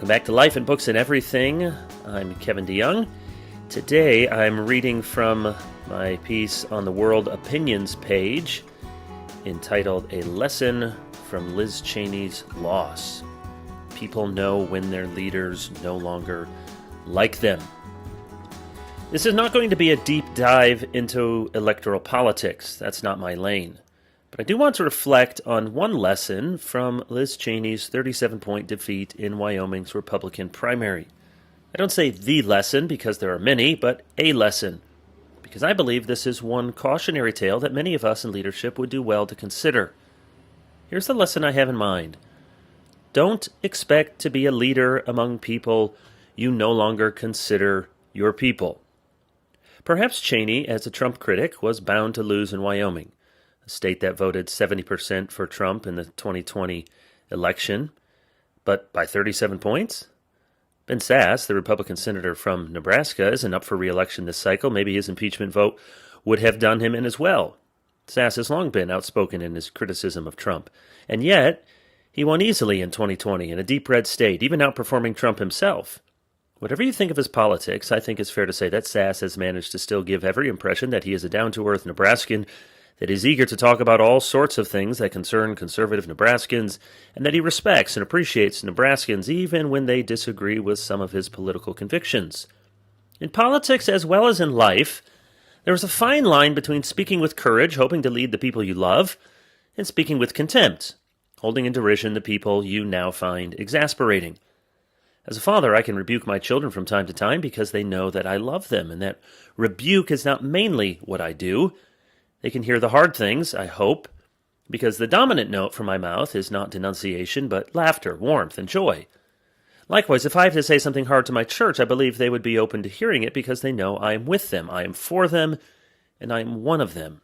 Welcome back to Life and Books and Everything. I'm Kevin DeYoung. Today I'm reading from my piece on the World Opinions page entitled A Lesson from Liz Cheney's Loss. People know when their leaders no longer like them. This is not going to be a deep dive into electoral politics. That's not my lane. But I do want to reflect on one lesson from Liz Cheney's 37-point defeat in Wyoming's Republican primary. I don't say the lesson because there are many, but a lesson, because I believe this is one cautionary tale that many of us in leadership would do well to consider. Here's the lesson I have in mind. Don't expect to be a leader among people you no longer consider your people. Perhaps Cheney, as a Trump critic, was bound to lose in Wyoming, a state that voted 70% for Trump in the 2020 election, but by 37 points? Ben Sasse, the Republican senator from Nebraska, isn't up for re-election this cycle. Maybe his impeachment vote would have done him in as well. Sasse has long been outspoken in his criticism of Trump, and yet he won easily in 2020 in a deep red state, even outperforming Trump himself. Whatever you think of his politics, I think it's fair to say that Sasse has managed to still give every impression that he is a down-to-earth Nebraskan, that is eager to talk about all sorts of things that concern conservative Nebraskans, and that he respects and appreciates Nebraskans even when they disagree with some of his political convictions. In politics as well as in life, there is a fine line between speaking with courage, hoping to lead the people you love, and speaking with contempt, holding in derision the people you now find exasperating. As a father, I can rebuke my children from time to time because they know that I love them, and that rebuke is not mainly what I do. They can hear the hard things, I hope, because the dominant note from my mouth is not denunciation, but laughter, warmth, and joy. Likewise, if I have to say something hard to my church, I believe they would be open to hearing it because they know I am with them, I am for them, and I am one of them.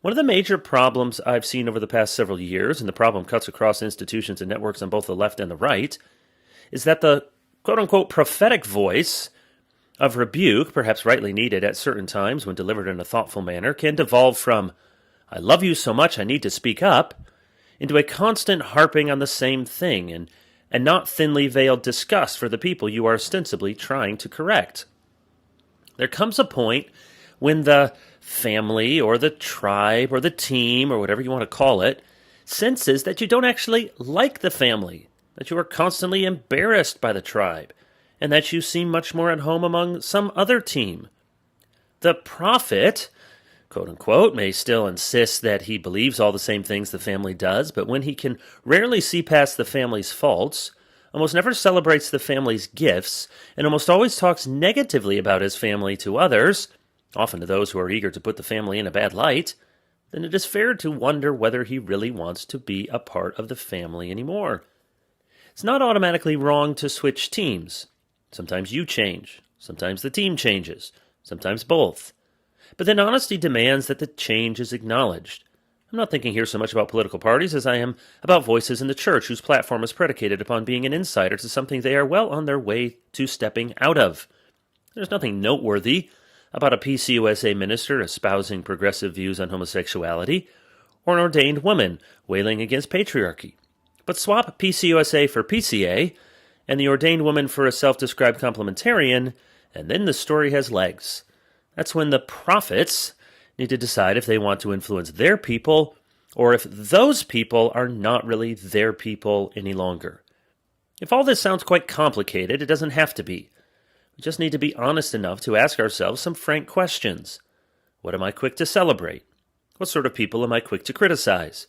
One of the major problems I've seen over the past several years, and the problem cuts across institutions and networks on both the left and the right, is that the quote-unquote prophetic voice of rebuke, perhaps rightly needed at certain times when delivered in a thoughtful manner, can devolve from, I love you so much I need to speak up, into a constant harping on the same thing and not thinly veiled disgust for the people you are ostensibly trying to correct. There comes a point when the family or the tribe or the team or whatever you want to call it senses that you don't actually like the family, that you are constantly embarrassed by the tribe, and that you seem much more at home among some other team. The prophet, quote-unquote, may still insist that he believes all the same things the family does, but when he can rarely see past the family's faults, almost never celebrates the family's gifts, and almost always talks negatively about his family to others, often to those who are eager to put the family in a bad light, then it is fair to wonder whether he really wants to be a part of the family anymore. It's not automatically wrong to switch teams. Sometimes you change, sometimes the team changes, sometimes both. But then honesty demands that the change is acknowledged. I'm not thinking here so much about political parties as I am about voices in the church whose platform is predicated upon being an insider to something they are well on their way to stepping out of. There's nothing noteworthy about a PCUSA minister espousing progressive views on homosexuality, or an ordained woman wailing against patriarchy. But swap PCUSA for PCA, and the ordained woman for a self-described complementarian, and then the story has legs. That's when the prophets need to decide if they want to influence their people, or if those people are not really their people any longer. If all this sounds quite complicated, it doesn't have to be. We just need to be honest enough to ask ourselves some frank questions. What am I quick to celebrate? What sort of people am I quick to criticize?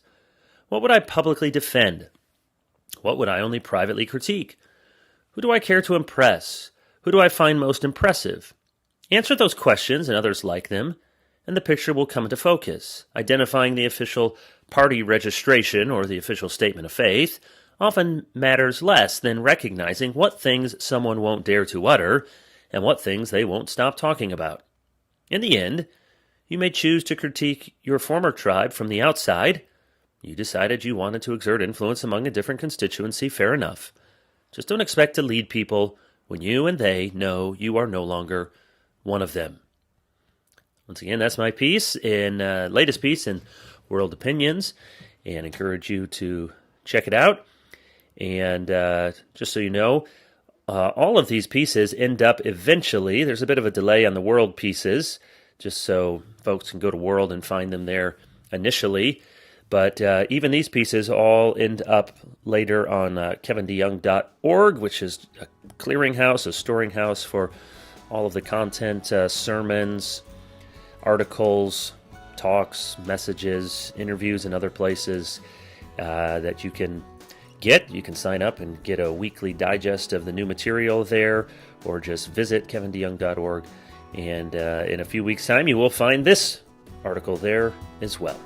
What would I publicly defend? What would I only privately critique? Who do I care to impress? Who do I find most impressive? Answer those questions and others like them, and the picture will come into focus. Identifying the official party registration or the official statement of faith often matters less than recognizing what things someone won't dare to utter and what things they won't stop talking about. In the end, you may choose to critique your former tribe from the outside. You decided you wanted to exert influence among a different constituency, fair enough. Just don't expect to lead people when you and they know you are no longer one of them. Once again, that's my piece latest piece in World Opinions, and encourage you to check it out. And just so you know, all of these pieces end up eventually. There's a bit of a delay on the World pieces, just so folks can go to World and find them there initially. But even these pieces all end up later on kevindeyoung.org, which is a clearinghouse, a storing house for all of the content, sermons, articles, talks, messages, interviews, and other places that you can get. You can sign up and get a weekly digest of the new material there, or just visit kevindeyoung.org. And in a few weeks' time, you will find this article there as well.